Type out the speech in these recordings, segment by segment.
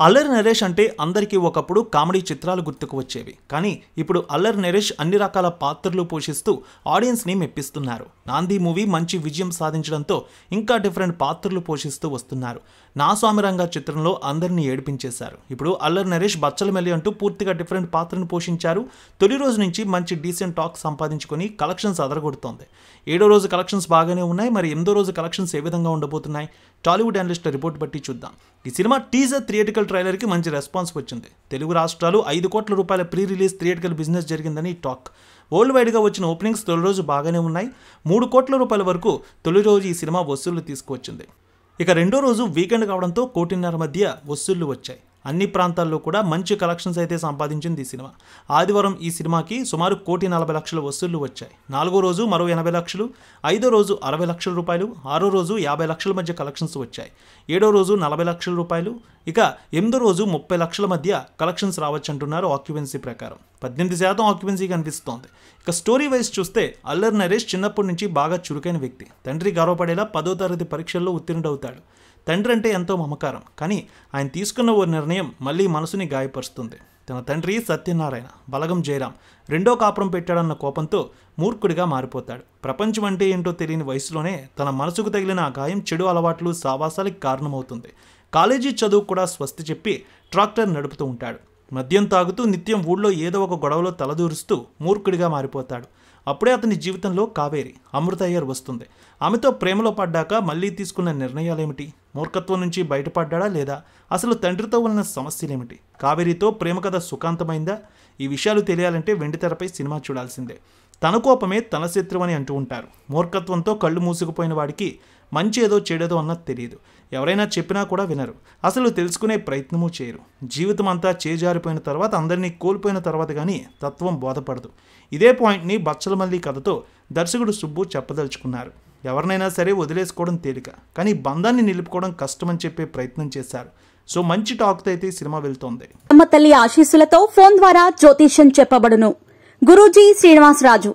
అల్లరి నరేష్ అంటే అందరికీ ఒకప్పుడు కామెడీ చిత్రాలు గుర్తుకు వచ్చేవి. కానీ ఇప్పుడు అల్లరి నరేష్ అన్ని రకాల పాత్రలు పోషిస్తూ ఆడియన్స్ని మెప్పిస్తున్నారు. నాంది మూవీ మంచి విజయం సాధించడంతో ఇంకా డిఫరెంట్ పాత్రలు పోషిస్తూ వస్తున్నారు. నా స్వామిరంగా చిత్రంలో అందరినీ ఏడిపించేశారు. ఇప్పుడు అల్లరి నరేష్ బచ్చలమెల్లి అంటూ పూర్తిగా డిఫరెంట్ పాత్రను పోషించారు. తొలి రోజు నుంచి మంచి డీసెంట్ టాక్ సంపాదించుకొని కలెక్షన్స్ అదరగొడుతోంది. 7వ రోజు కలెక్షన్స్ బాగానే ఉన్నాయి. మరి 8వ రోజు కలెక్షన్స్ ఏ విధంగా ఉండబోతున్నాయి? టాలీవుడ్ అనలిస్ట్ రిపోర్ట్ బట్టి చూద్దాం. ఈ సినిమా టీజర్ థియేటికల్ ట్రైలర్కి మంచి రెస్పాన్స్ వచ్చింది. తెలుగు రాష్ట్రాలు 5 కోట్ల రూపాయల ప్రీ రిలీజ్ థియేటికల్ బిజినెస్ జరిగిందని టాక్. వరల్డ్ వైడ్గా వచ్చిన ఓపెనింగ్స్ తొలి రోజు బాగానే ఉన్నాయి. 3 కోట్ల రూపాయల వరకు తొలి రోజు ఈ సినిమా వసూళ్లు తీసుకువచ్చింది. ఇక రెండో రోజు వీకెండ్ కావడంతో 1.5 కోటి మధ్య వసూళ్లు వచ్చాయి. అన్ని ప్రాంతాల్లో కూడా మంచి కలెక్షన్స్ అయితే సంపాదించింది ఈ సినిమా. ఆదివారం ఈ సినిమాకి సుమారు 1,40,00,000 వసూళ్లు వచ్చాయి. 4వ రోజు మరో 80 లక్షలు, 5వ రోజు 60 లక్షల రూపాయలు, 6వ రోజు 50 లక్షల మధ్య కలెక్షన్స్ వచ్చాయి. 7వ రోజు 40 లక్షల రూపాయలు, ఇక 8వ రోజు 30 లక్షల మధ్య కలెక్షన్స్ రావచ్చంటున్నారు ఆక్యుపెన్సీ ప్రకారం. 18% ఆక్యుపెన్సీ కనిపిస్తోంది. ఇక స్టోరీ వైజ్ చూస్తే అల్లరి నరేష్ చిన్నప్పటి నుంచి బాగా చురుకైన వ్యక్తి. తండ్రి గర్వపడేలా 10వ తరగతి పరీక్షల్లో ఉత్తీర్ణుడవుతాడు. తండ్రి అంటే ఎంతో మమకారం. కానీ ఆయన తీసుకున్న ఓ నిర్ణయం మళ్ళీ మనసుని గాయపరుస్తుంది. తన తండ్రి సత్యనారాయణ, బలగం జయరాం రెండో కాపురం పెట్టాడన్న కోపంతో మూర్ఖుడిగా మారిపోతాడు. ప్రపంచం అంటే ఏంటో తెలియని వయసులోనే తన మనసుకు తగిలిన ఆ గాయం చెడు అలవాట్లు సావాసాలకి కారణమవుతుంది. కాలేజీ చదువు కూడా స్వస్తి చెప్పి ట్రాక్టర్ నడుపుతూ ఉంటాడు. మద్యం తాగుతూ నిత్యం ఊళ్ళో ఏదో ఒక గొడవలో తలదూరుస్తూ మూర్ఖుడిగా మారిపోతాడు. అప్పుడే అతని జీవితంలో కావేరి, అమృత అయ్యర్ వస్తుంది. ఆమెతో ప్రేమలో పడ్డాక మళ్ళీ తీసుకున్న నిర్ణయాలేమిటి? మూర్ఖత్వం నుంచి బయటపడ్డా లేదా? అసలు తండ్రితో ఉన్న సమస్యలేమిటి? కావేరితో ప్రేమ కథ సుఖాంతమైందా? ఈ విషయాలు తెలియాలంటే వెండితెరపై సినిమా చూడాల్సిందే. తన కోపమే తన శత్రువు అని అంటూ ఉంటారు. మూర్ఖత్వంతో కళ్ళు మూసుకుపోయిన వాడికి మంచి ఏదో చెడేదో అన్నది తెలియదు. ఎవరైనా చెప్పినా కూడా వినరు. అసలు తెలుసుకునే ప్రయత్నమూ చేయరు. జీవితం అంతా చేజారిపోయిన తర్వాత, అందరినీ కోల్పోయిన తర్వాత కానీ తత్వం బోధపడదు. ఇదే పాయింట్ని బచ్చలమల్లి కథతో దర్శకుడు సుబ్బు చెప్పదలుచుకున్నారు. ఎవరినైనా సరే వదిలేసుకోవడం తేలిక, కానీ బంధాన్ని నిలుపుకోవడం కష్టమని చెప్పే ప్రయత్నం చేశారు. సో మంచి టాక్తో అయితే సినిమా వెళ్తోంది. అమ్మ తల్లి ఆశీస్సులతో ఫోన్ ద్వారా జ్యోతిష్యం చెప్పబడును. గురూజీ శ్రీనివాసరాజు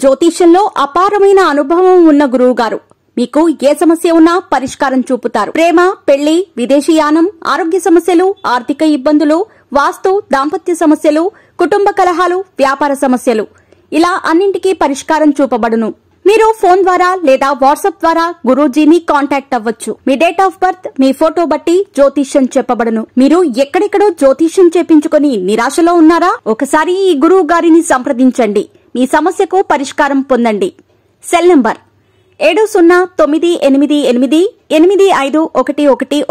జ్యోతిష్యంలో అపారమైన అనుభవం ఉన్న గురువు గారు. మీకు ఏ సమస్య ఉన్నా పరిష్కారం చూపుతారు. ప్రేమ, పెళ్లి, విదేశీయానం, ఆరోగ్య సమస్యలు, ఆర్థిక ఇబ్బందులు, వాస్తు, దాంపత్య సమస్యలు, కుటుంబ కలహాలు, వ్యాపార సమస్యలు, ఇలా అన్నింటికీ పరిష్కారం చూపబడును. మీరు ఫోన్ ద్వారా లేదా వాట్సాప్ ద్వారా గురూజీని కాంటాక్ట్ అవ్వచ్చు. మీ డేట్ ఆఫ్ బర్త్, మీ ఫోటో బట్టి జ్యోతిష్యం చెప్పబడును. మీరు ఎక్కడెక్కడో జ్యోతిష్యం చేపించుకుని నిరాశలో ఉన్నారా? ఒకసారి ఈ గురువు గారిని సంప్రదించండి. మీ సమస్యకు పరిష్కారం పొందండి. Cell number 7098888511